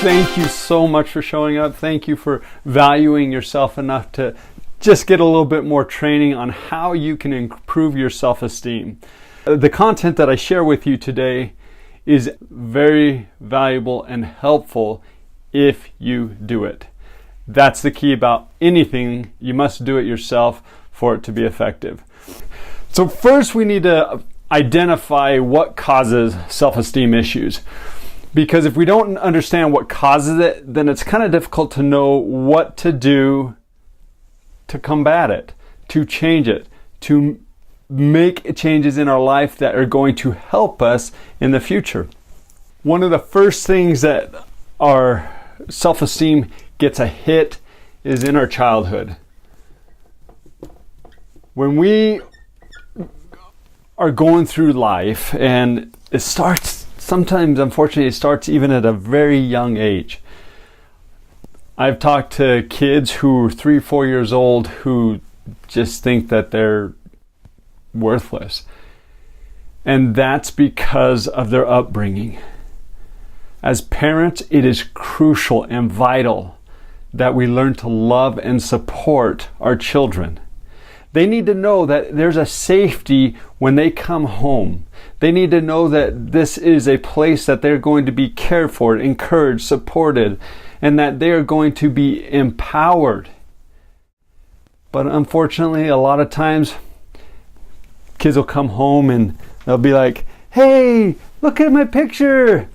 Thank you so much for showing up. Thank you for valuing yourself enough to just get a little bit more training on how you can improve your self-esteem. The content that I share with you today is very valuable and helpful if you do it. That's the key about anything. You must do it yourself for it to be effective. So first we need to identify what causes self-esteem issues. Because if we don't understand what causes it, then it's kind of difficult to know what to do to combat it, to change it, to make changes in our life that are going to help us in the future. One of the first things that our self-esteem gets a hit is in our childhood. When we are going through life, and it starts, sometimes unfortunately it starts even at a very young age. I've talked to kids who are 3-4 years old who just think that they're worthless. And that's because of their upbringing. As parents, it is crucial and vital that we learn to love and support our children. They need to know that there's a safety when they come home. They need to know that this is a place that they're going to be cared for, encouraged, supported, and that they are going to be empowered. But unfortunately, a lot of times, kids will come home and they'll be like, "Hey, look at my picture."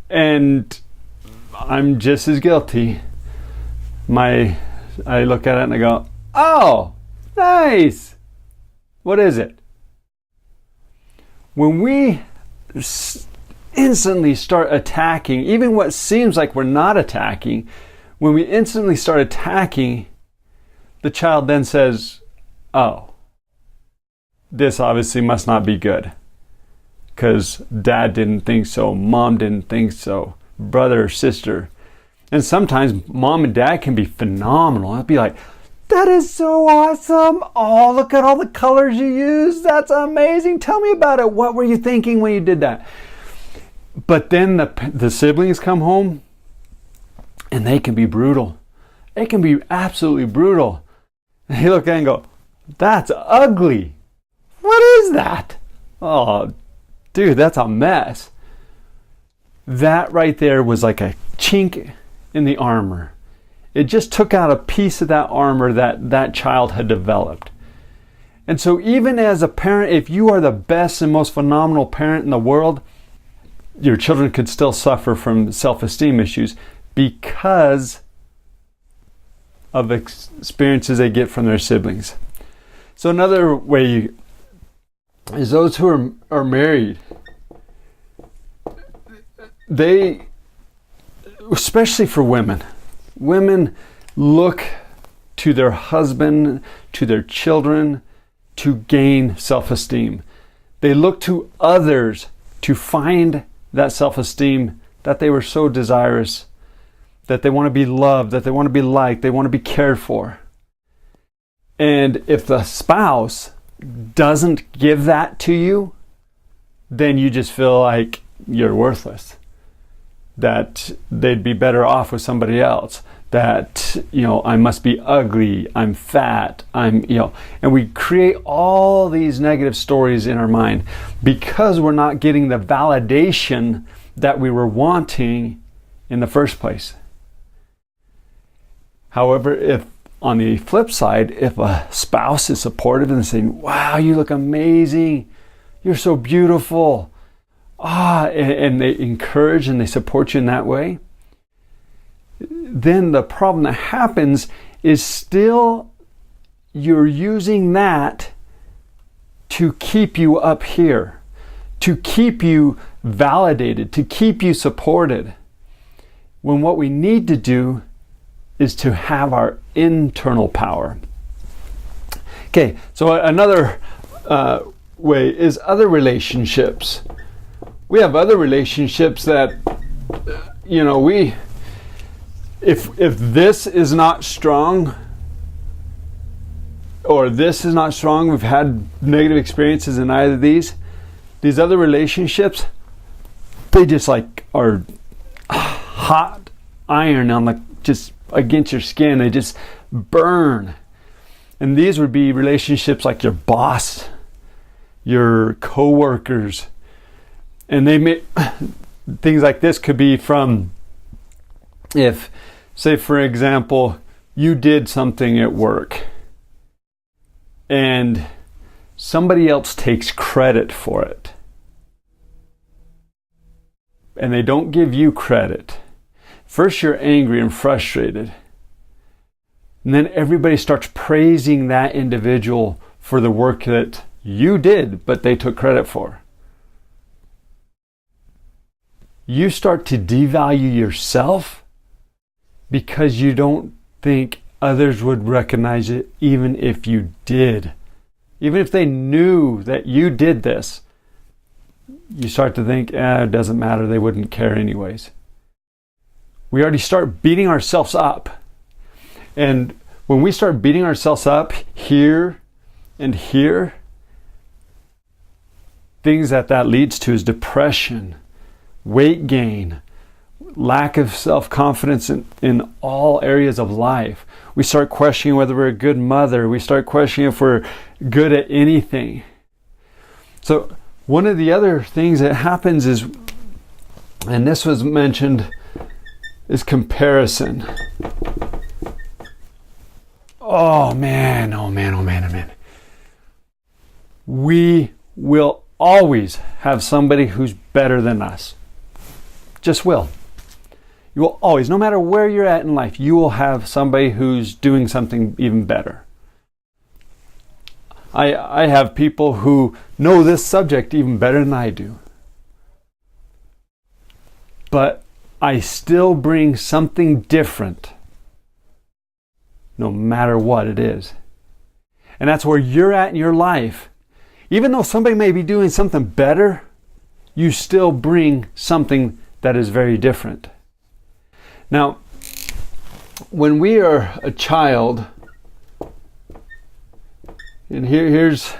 And I'm just as guilty. I look at it and I go, "Oh, nice. What is it?" When we instantly start attacking, even what seems like we're not attacking, when we instantly start attacking, the child then says, "Oh, this obviously must not be good. Because dad didn't think so, mom didn't think so, brother or sister." And sometimes mom and dad can be phenomenal. It'll be like, "That is so awesome. Oh, look at all the colors you used. That's amazing. Tell me about it. What were you thinking when you did that?" But then the siblings come home and they can be brutal. They can be absolutely brutal. And you look at it and go, "That's ugly. What is that? Oh, dude, that's a mess." That right there was like a chink in the armor. It just took out a piece of that armor that child had developed. And so even as a parent, if you are the best and most phenomenal parent in the world, your children could still suffer from self-esteem issues because of experiences they get from their siblings. So another way is those who are married. They, especially for women look to their husband, to their children, to gain self-esteem. They look to others to find that self-esteem that they were so desirous, that they want to be loved, that they want to be liked, they want to be cared for. And if the spouse doesn't give that to you, then you just feel like you're worthless. That they'd be better off with somebody else. That, I must be ugly, I'm fat, and we create all these negative stories in our mind because we're not getting the validation that we were wanting in the first place. However, if on the flip side, if a spouse is supportive and saying, "Wow, you look amazing, you're so beautiful," and they encourage and they support you in that way, then the problem that happens is still you're using that to keep you up here, to keep you validated, to keep you supported. When what we need to do is to have our internal power. Okay, so another way is other relationships. We have other relationships that, if this is not strong, or this is not strong, we've had negative experiences in either of these other relationships, they just are hot iron on just against your skin. They just burn. And these would be relationships like your boss, your co-workers. And they may, things like this could be from, if, say for example, you did something at work and somebody else takes credit for it. And they don't give you credit. First you're angry and frustrated. And then everybody starts praising that individual for the work that you did, but they took credit for. You start to devalue yourself because you don't think others would recognize it even if you did. Even if they knew that you did this, you start to think, it doesn't matter, they wouldn't care anyways. We already start beating ourselves up. And when we start beating ourselves up here and here, things that leads to is depression, weight gain, lack of self-confidence in all areas of life. We start questioning whether we're a good mother. We start questioning if we're good at anything. So one of the other things that happens is, and this was mentioned, is comparison. Oh man. We will always have somebody who's better than us. Just will. You will always, no matter where you're at in life, you will have somebody who's doing something even better. I have people who know this subject even better than I do. But I still bring something different, no matter what it is. And that's where you're at in your life. Even though somebody may be doing something better, you still bring something that is very different. Now, when we are a child, and here's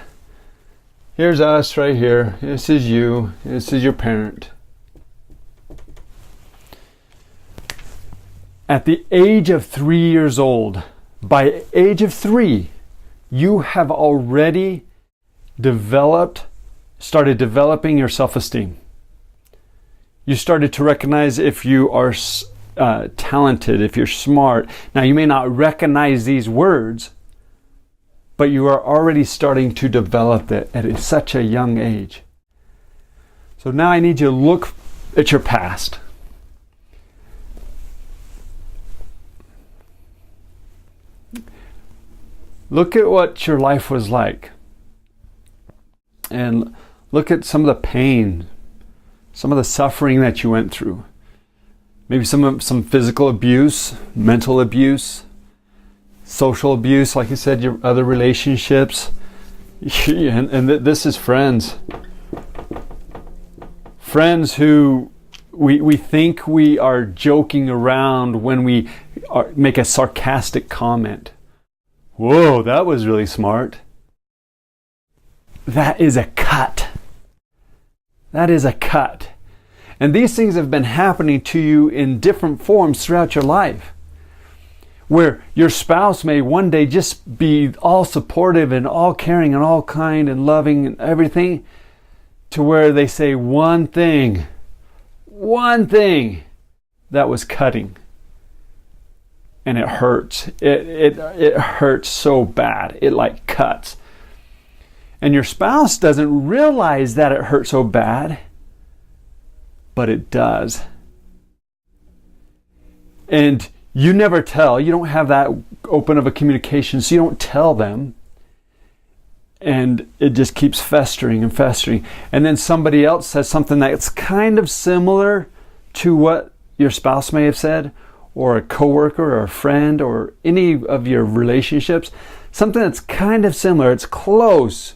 us right here. This is you. This is your parent. At the age of 3 years old, by age of 3, you have already started developing your self-esteem. You started to recognize if you are talented, if you're smart. Now, you may not recognize these words, but you are already starting to develop it at such a young age. So now I need you to look at your past. Look at what your life was like. And look at some of the pain, some of the suffering that you went through. Maybe some physical abuse, mental abuse, social abuse, like I said, your other relationships. And this is friends. Friends who we think we are joking around when we make a sarcastic comment. Whoa, that was really smart. That is a cut. That is a cut. And these things have been happening to you in different forms throughout your life. Where your spouse may one day just be all supportive and all caring and all kind and loving and everything, to where they say one thing that was cutting. And it hurts. It hurts so bad. It like cuts. And your spouse doesn't realize that it hurts so bad, but it does. And you never tell. You don't have that open of a communication, so you don't tell them. And it just keeps festering and festering. And then somebody else says something that's kind of similar to what your spouse may have said, or a coworker or a friend or any of your relationships, something that's kind of similar, it's close.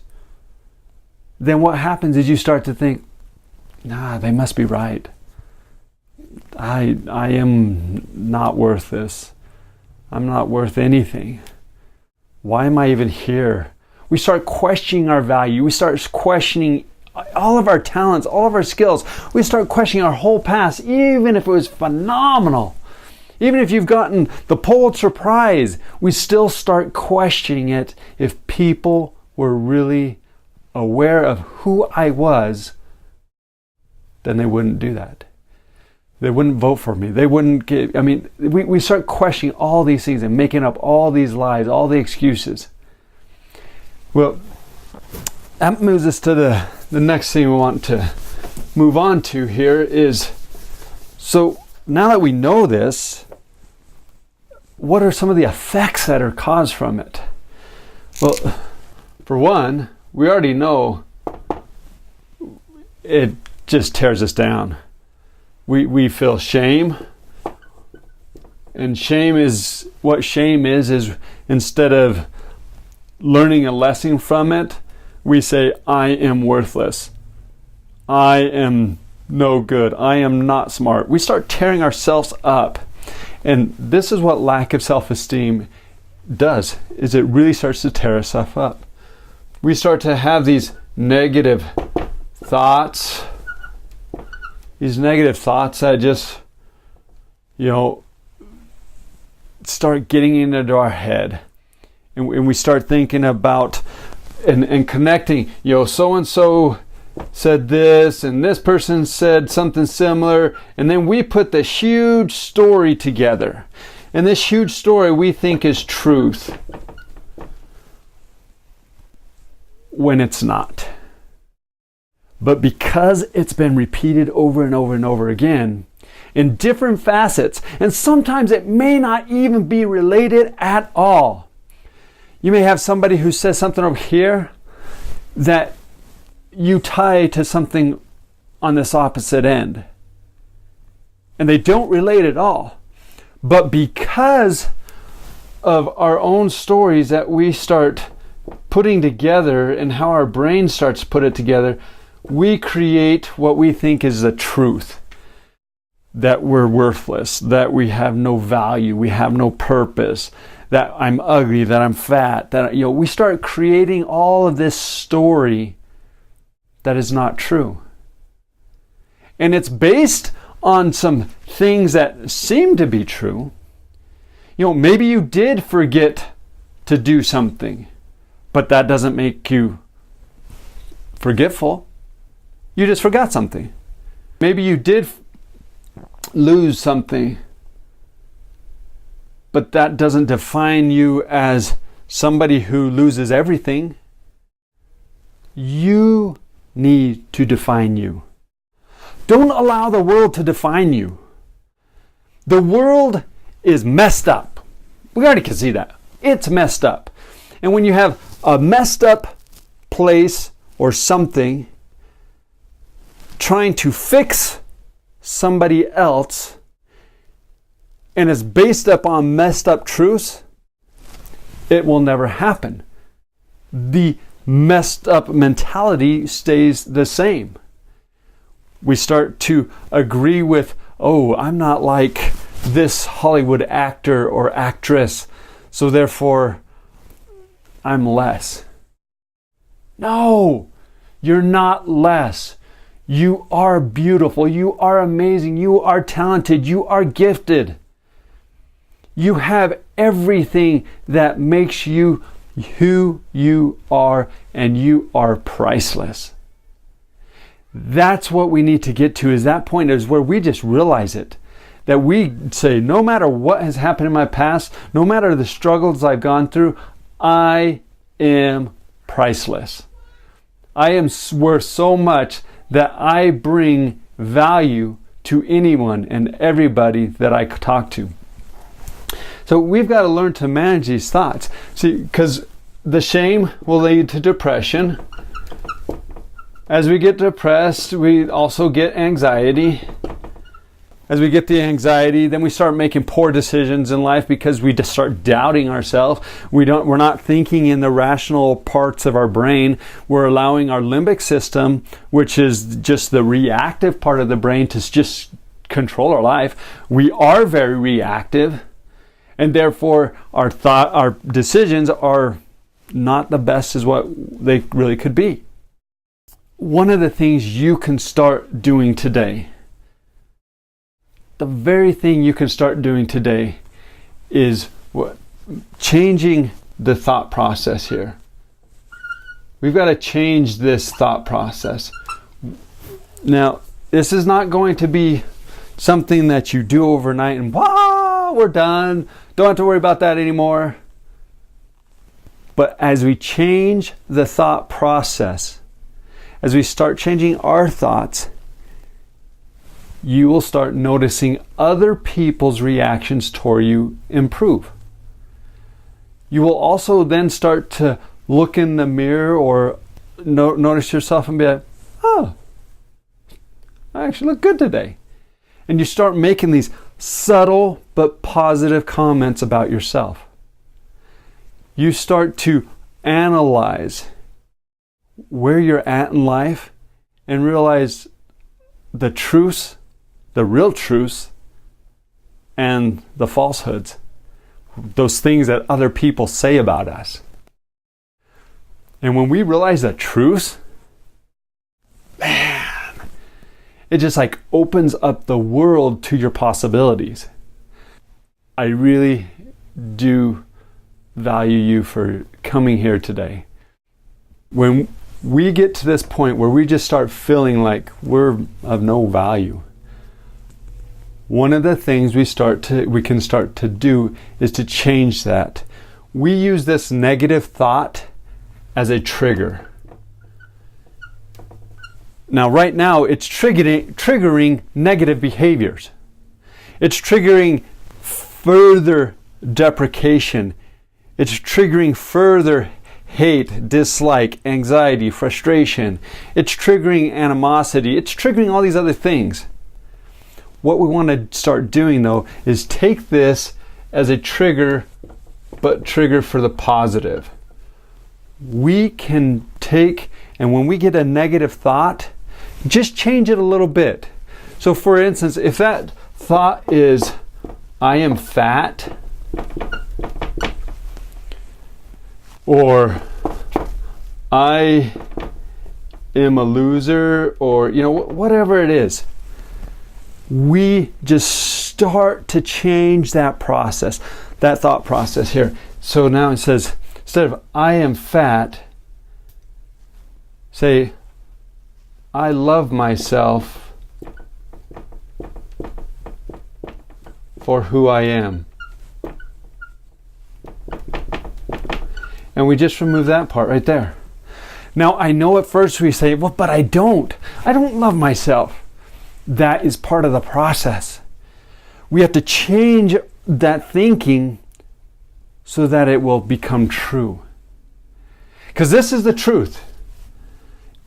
Then what happens is you start to think, they must be right. I am not worth this. I'm not worth anything. Why am I even here? We start questioning our value. We start questioning all of our talents, all of our skills. We start questioning our whole past, even if it was phenomenal. Even if you've gotten the Pulitzer Prize, we still start questioning it. If people were really aware of who I was, then they wouldn't do that. They wouldn't vote for me. They wouldn't give, we start questioning all these things and making up all these lies, all the excuses. Well, that moves us to the next thing we want to move on to here is, so now that we know this, what are some of the effects that are caused from it? Well, for one, we already know it just tears us down. We feel shame. And shame is instead of learning a lesson from it, we say, I am worthless. I am no good. I am not smart. We start tearing ourselves up. And this is what lack of self-esteem does, is it really starts to tear us up. We start to have these negative thoughts. These negative thoughts that just, start getting into our head. And we start thinking about and connecting, so-and-so said this, and this person said something similar, and then we put this huge story together. And this huge story we think is truth, when it's not. But because it's been repeated over and over and over again, in different facets, and sometimes it may not even be related at all. You may have somebody who says something over here that you tie to something on this opposite end. And they don't relate at all. But because of our own stories that we start putting together and how our brain starts to put it together, we create what we think is the truth. That we're worthless, that we have no value, we have no purpose, that I'm ugly, that I'm fat, that we start creating all of this story that is not true. And it's based on some things that seem to be true. Maybe you did forget to do something, but that doesn't make you forgetful. You just forgot something. Maybe you did lose something, but that doesn't define you as somebody who loses everything. You need to define you. Don't allow the world to define you. The world is messed up. We already can see that. It's messed up. And when you have a messed up place or something trying to fix somebody else, and it's based upon messed up truths, it will never happen. The messed up mentality stays the same. We start to agree with, I'm not like this Hollywood actor or actress, so therefore I'm less. No, you're not less. You are beautiful. You are amazing. You are talented. You are gifted. You have everything that makes you who you are, and you are priceless. That's what we need to get to, is that point is where we just realize it. That we say, no matter what has happened in my past, no matter the struggles I've gone through, I am priceless. I am worth so much that I bring value to anyone and everybody that I talk to. So we've got to learn to manage these thoughts. See, because the shame will lead to depression. As we get depressed, we also get anxiety. As we get the anxiety, then we start making poor decisions in life because we just start doubting ourselves. We're not thinking in the rational parts of our brain. We're allowing our limbic system, which is just the reactive part of the brain, to just control our life. We are very reactive, and therefore our decisions are not the best as what they really could be. one of the things you can start doing today, the very thing you can start doing today is what? Changing the thought process here. We've got to change this thought process. Now, this is not going to be something that you do overnight and wow, we're done. Don't have to worry about that anymore. But as we change the thought process, as we start changing our thoughts, you will start noticing other people's reactions toward you improve. You will also then start to look in the mirror or notice yourself and be like, oh, I actually look good today. And you start making these subtle but positive comments about yourself. You start to analyze where you're at in life and realize the truths, the real truths, and the falsehoods. Those things that other people say about us. And when we realize the truths, man, it just like opens up the world to your possibilities. I really do value you for coming here today. When we get to this point where we just start feeling like we're of no value, one of the things we can start to do is to change that. We use this negative thought as a trigger. Now, right now, it's triggering negative behaviors. It's triggering further deprecation. It's triggering further hate, dislike, anxiety, frustration. It's triggering animosity. It's triggering all these other things. What we want to start doing, though, is take this as a trigger, but trigger for the positive. We can take, and when we get a negative thought, just change it a little bit. So for instance, if that thought is, I am fat, or I am a loser, or whatever it is, we just start to change that process, that thought process here. So now it says, instead of I am fat, say, I love myself for who I am. And we just remove that part right there. Now, I know at first we say, well, but I don't love myself. That is part of the process. We have to change that thinking so that it will become true. Because this is the truth,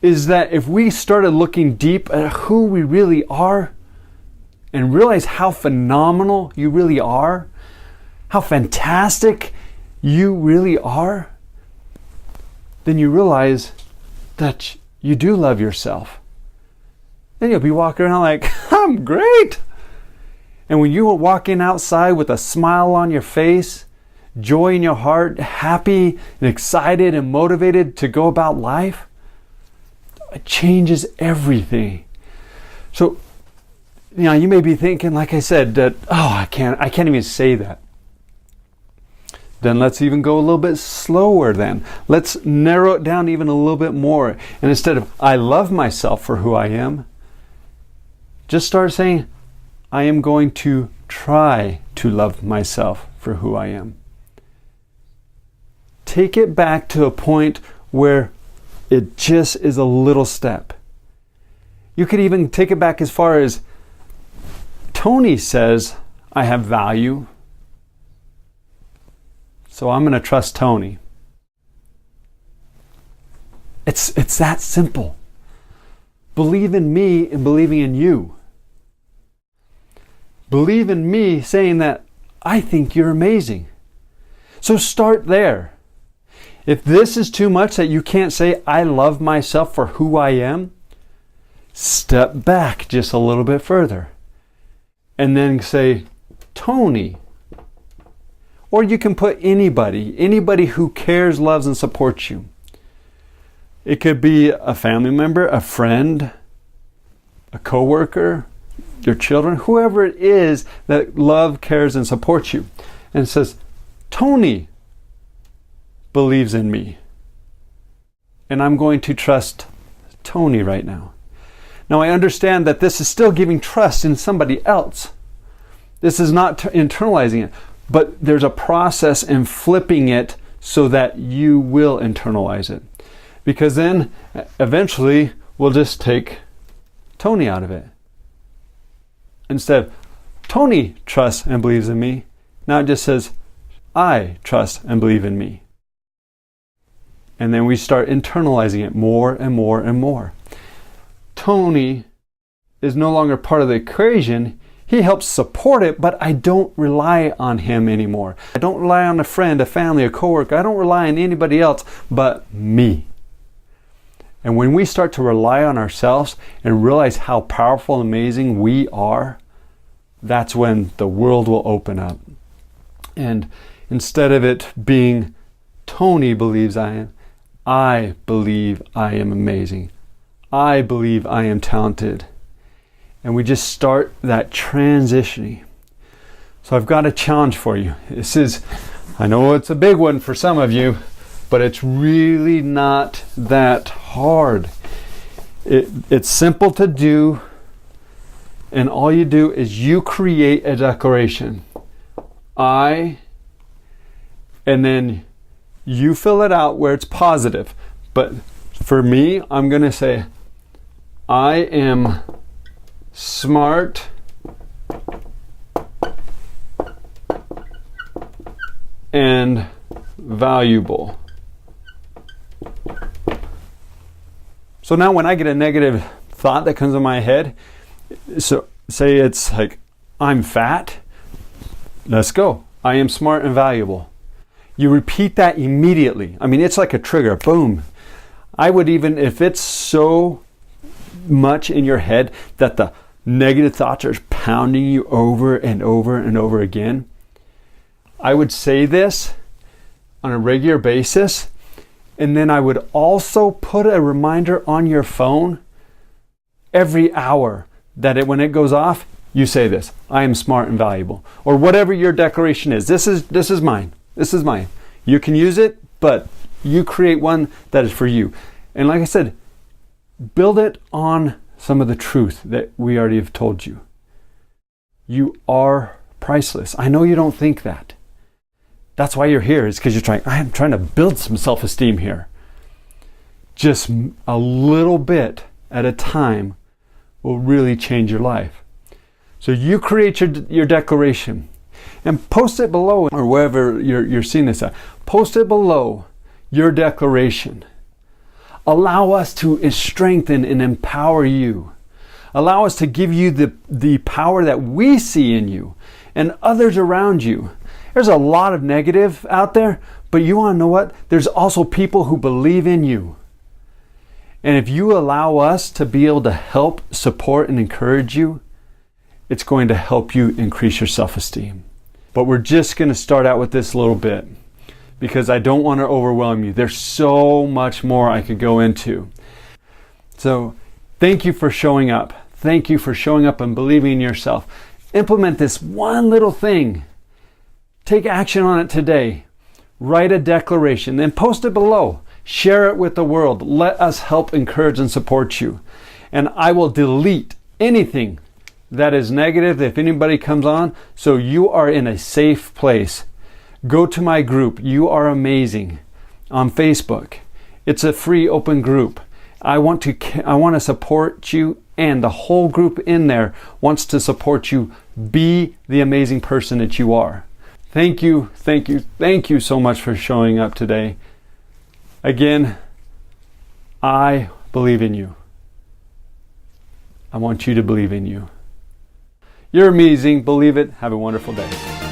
is that if we started looking deep at who we really are and realize how phenomenal you really are, how fantastic you really are, then you realize that you do love yourself. Then you'll be walking around like, I'm great. And when you are walking outside with a smile on your face, joy in your heart, happy and excited and motivated to go about life, it changes everything. So, you may be thinking, like I said, that, I can't even say that. Then let's even go a little bit slower then. Let's narrow it down even a little bit more. And instead of, I love myself for who I am, just start saying, I am going to try to love myself for who I am. Take it back to a point where it just is a little step. You could even take it back as far as, Tony says I have value, so I'm going to trust Tony. It's that simple. Believe in me and believing in you. Believe in me saying that I think you're amazing. So start there. If this is too much that you can't say, I love myself for who I am, step back just a little bit further. And then say, Tony. Or you can put anybody who cares, loves, and supports you. It could be a family member, a friend, a coworker, your children, whoever it is that love, cares, and supports you. And it says, Tony believes in me. And I'm going to trust Tony right now. Now I understand that this is still giving trust in somebody else. This is not internalizing it, but there's a process in flipping it so that you will internalize it. Because then eventually we'll just take Tony out of it. Instead of Tony trusts and believes in me, now it just says I trust and believe in me. And then we start internalizing it more and more and more. Tony is no longer part of the equation. He helps support it, but I don't rely on him anymore. I don't rely on a friend, a family, a coworker. I don't rely on anybody else but me. And when we start to rely on ourselves and realize how powerful and amazing we are, that's when the world will open up. And instead of it being Tony believes I believe I am amazing. I believe I am talented. And we just start that transitioning. So I've got a challenge for you. I know it's a big one for some of you, but it's really not that hard. It's simple to do, and all you do is you create a declaration. And then you fill it out where it's positive. But for me, I'm going to say, I am smart and valuable. So now when I get a negative thought that comes in my head, so say it's like, I'm fat, let's go. I am smart and valuable. You repeat that immediately. I mean, it's like a trigger, boom. I would even, if it's so much in your head that the negative thoughts are pounding you over and over and over again, I would say this on a regular basis. And then I would also put a reminder on your phone every hour that when it goes off, you say this, I am smart and valuable. Or whatever your declaration is. This is mine. This is mine. You can use it, but you create one that is for you. And like I said, build it on some of the truth that we already have told you. You are priceless. I know you don't think that. That's why you're here, is because I'm trying to build some self-esteem here. Just a little bit at a time will really change your life. So you create your declaration and post it below, or wherever you're seeing this at. Post it below your declaration. Allow us to strengthen and empower you. Allow us to give you the power that we see in you and others around you. There's a lot of negative out there, but you want to know what? There's also people who believe in you. And if you allow us to be able to help, support, and encourage you, it's going to help you increase your self-esteem. But we're just going to start out with this little bit because I don't want to overwhelm you. There's so much more I could go into. So thank you for showing up. Thank you for showing up and believing in yourself. Implement this one little thing. Take action on it today. Write a declaration, then post it below. Share it with the world. Let us help, encourage, and support you. And I will delete anything that is negative if anybody comes on, so you are in a safe place. Go to my group, You Are Amazing, on Facebook. It's a free open group. I want to support you, and the whole group in there wants to support you. Be the amazing person that you are. Thank you so much for showing up today. Again, I believe in you. I want you to believe in you. You're amazing. Believe it. Have a wonderful day.